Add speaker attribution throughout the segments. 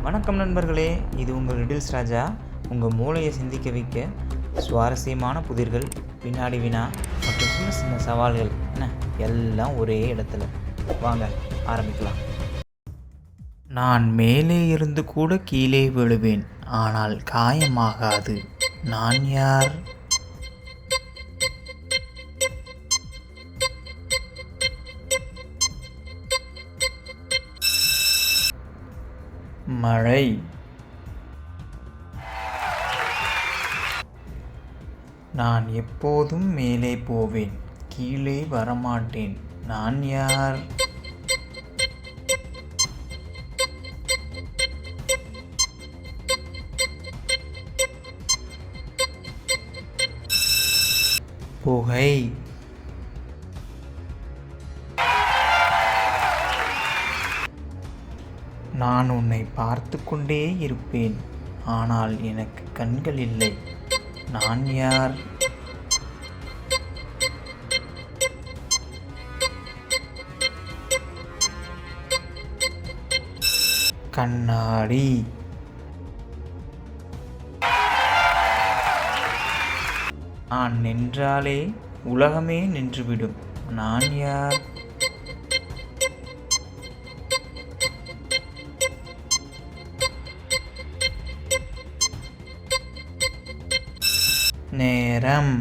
Speaker 1: வணக்கம் நண்பர்களே, இது உங்கள் ரிடில்ஸ் ராஜா. உங்கள் மூளையை சிந்திக்க வைக்க சுவாரஸ்யமான புதிர்கள், வினாடி வினா மற்றும் சின்ன சின்ன சவால்கள் எல்லாம் ஒரே இடத்துல. வாங்க ஆரம்பிக்கலாம். நான் மேலே இருந்து கூட கீழே விழுவேன், ஆனால் காயமாகாது. நான் யார்? மழை. நான் எப்போதும் மேலே போவேன், கீழே வரமாட்டேன். நான் யார்? புகை. நான் உன்னை பார்த்து கொண்டே இருப்பேன், ஆனால் எனக்கு கண்கள் இல்லை. நான் யார்? கண்ணாடி. நான் நின்றாலே உலகமே நின்றுவிடும். நான் யார்? நேரம்.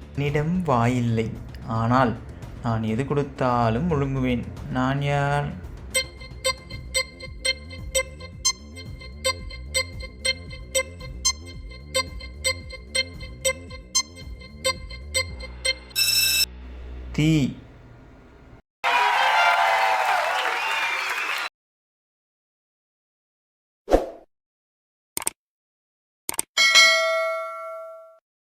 Speaker 1: என்னிடம் வாயில்லை, ஆனால் நான் எது கொடுத்தாலும் முழுங்குவேன். நான் யார்? தீ.